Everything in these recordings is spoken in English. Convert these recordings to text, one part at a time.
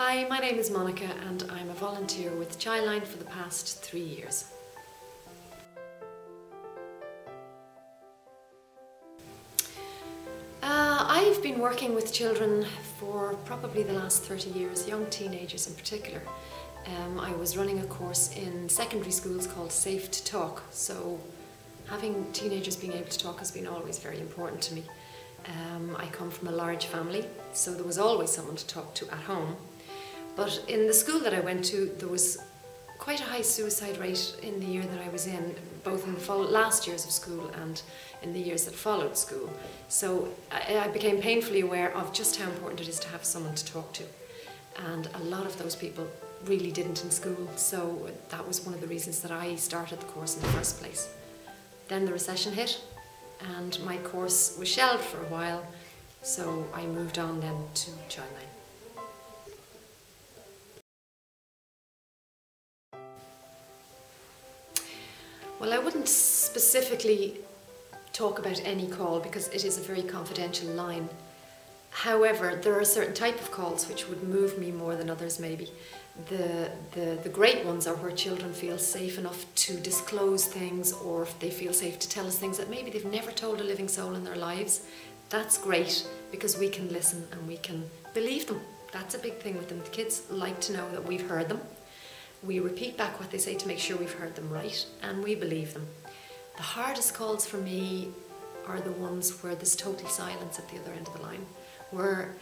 Hi, my name is Monica and I'm a volunteer with Childline for the past 3 years. I've been working with children for probably the last 30 years, young teenagers in particular. I was running a course in secondary schools called Safe to Talk, so having teenagers being able to talk has been always very important to me. I come from a large family, so there was always someone to talk to at home. But in the school that I went to, there was quite a high suicide rate in the year that I was in, both in the last years of school and in the years that followed school. So I became painfully aware of just how important it is to have someone to talk to. And a lot of those people really didn't in school, so that was one of the reasons that I started the course in the first place. Then the recession hit and my course was shelved for a while, so I moved on then to Childline. Well, I wouldn't specifically talk about any call because it is a very confidential line. However, there are a certain type of calls which would move me more than others maybe. The great ones are where children feel safe enough to disclose things, or if they feel safe to tell us things that maybe they've never told a living soul in their lives. That's great because we can listen and we can believe them. That's a big thing with them. The kids like to know that we've heard them. We repeat back what they say to make sure we've heard them right, and we believe them. The hardest calls for me are the ones where there's total silence at the other end of the line, where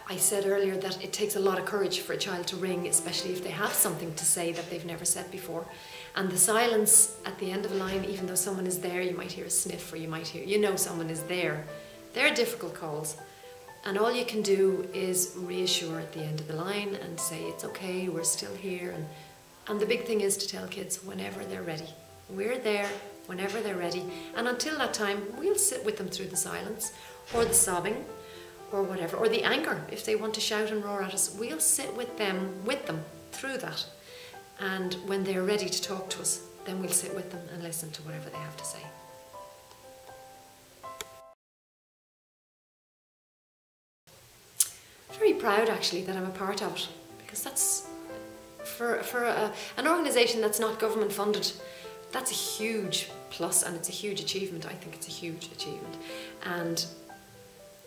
I said earlier that it takes a lot of courage for a child to ring, especially if they have something to say that they've never said before. And the silence at the end of a line, even though someone is there, you might hear a sniff or you might hear, you know someone is there. They're difficult calls. And all you can do is reassure at the end of the line and say, it's okay, we're still here. And the big thing is to tell kids whenever they're ready. We're there whenever they're ready. And until that time, we'll sit with them through the silence or the sobbing or whatever, or the anger. If they want to shout and roar at us, we'll sit with them through that. And when they're ready to talk to us, then we'll sit with them and listen to whatever they have to say. Very proud actually that I'm a part of it, because that's for an organisation that's not government funded, that's a huge plus and it's a huge achievement. I think it's a huge achievement. And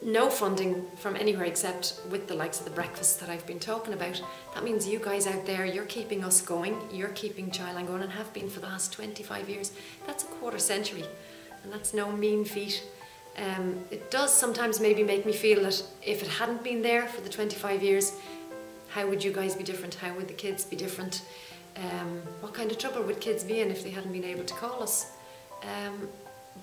no funding from anywhere except with the likes of the breakfasts that I've been talking about. That means you guys out there, you're keeping us going, you're keeping Childline going and have been for the last 25 years. That's a quarter century and that's no mean feat. It does sometimes maybe make me feel that if it hadn't been there for the 25 years, how would you guys be different? How would the kids be different? What kind of trouble would kids be in if they hadn't been able to call us?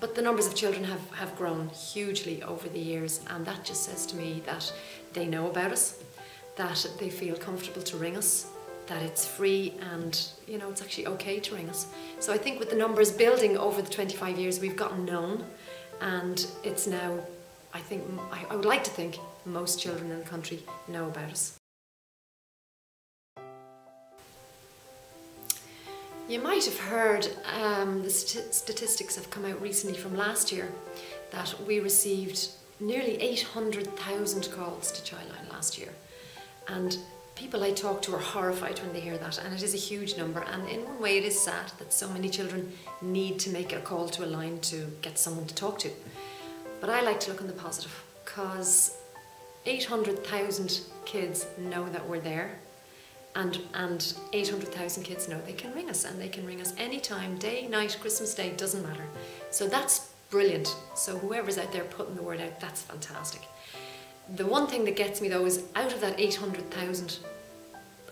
But the numbers of children have grown hugely over the years, and that just says to me that they know about us, that they feel comfortable to ring us, that it's free and you know it's actually okay to ring us. So I think with the numbers building over the 25 years we've gotten known, and it's now, I would like to think most children in the country know about us. You might have heard the statistics have come out recently from last year that we received nearly 800,000 calls to Childline last year. And people I talk to are horrified when they hear that, and it is a huge number, and in one way it is sad that so many children need to make a call to a line to get someone to talk to. But I like to look on the positive, because 800,000 kids know that we're there. And 800,000 kids know they can ring us, and they can ring us anytime, day, night, Christmas Day, doesn't matter. So that's brilliant. So whoever's out there putting the word out, that's fantastic. The one thing that gets me though is out of that 800,000,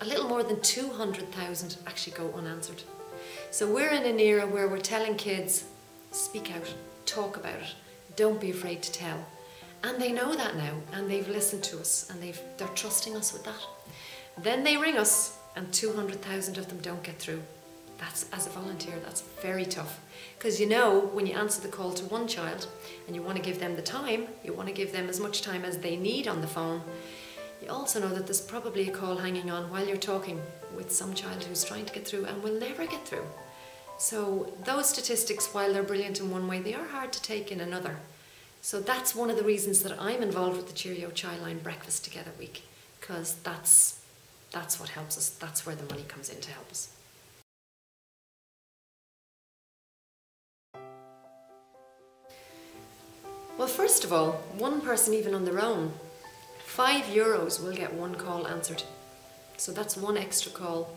a little more than 200,000 actually go unanswered. So we're in an era where we're telling kids, speak out, talk about it, don't be afraid to tell. And they know that now, and they've listened to us, and they're trusting us with that. Then they ring us and 200,000 of them don't get through. That's, as a volunteer, that's very tough. Because you know, when you answer the call to one child and you want to give them the time, you want to give them as much time as they need on the phone, you also know that there's probably a call hanging on while you're talking with some child who's trying to get through and will never get through. So those statistics, while they're brilliant in one way, they are hard to take in another. So that's one of the reasons that I'm involved with the Cheerios Childline Breakfast Together week, because that's That's what helps us. That's where the money comes in to help us. Well, first of all, one person even on their own, €5 will get one call answered. So that's one extra call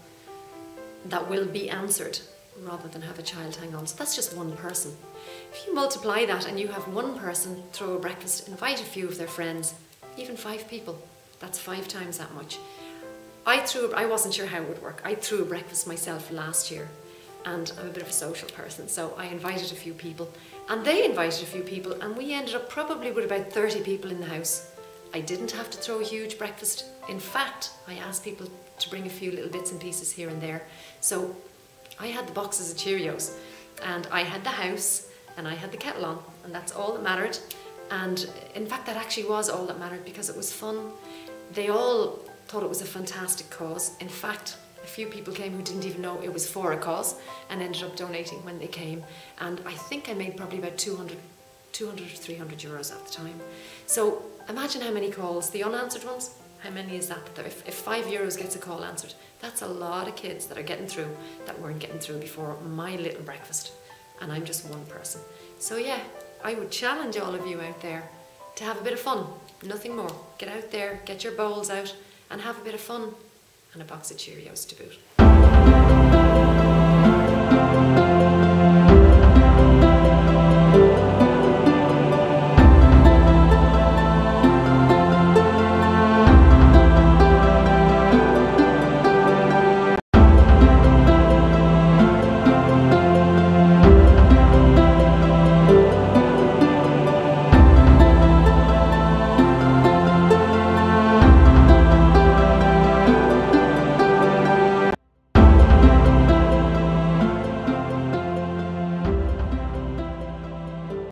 that will be answered rather than have a child hang on. So that's just one person. If you multiply that and you have one person throw a breakfast, invite a few of their friends, even 5 people, that's 5 times that much. I wasn't sure how it would work. I threw a breakfast myself last year, and I'm a bit of a social person, so I invited a few people, and they invited a few people, and we ended up probably with about 30 people in the house. I didn't have to throw a huge breakfast. In fact, I asked people to bring a few little bits and pieces here and there. So I had the boxes of Cheerios, and I had the house, and I had the kettle on, and that's all that mattered. And in fact, that actually was all that mattered, because it was fun. They all thought it was a fantastic cause. In fact, a few people came who didn't even know it was for a cause and ended up donating when they came. And I think I made probably about 200 or 300 euros at the time. So imagine how many calls, the unanswered ones, how many is that? If €5 gets a call answered, that's a lot of kids that are getting through that weren't getting through before my little breakfast. And I'm just one person. So yeah, I would challenge all of you out there to have a bit of fun, nothing more. Get out there, get your bowls out and have a bit of fun, and a box of Cheerios to boot.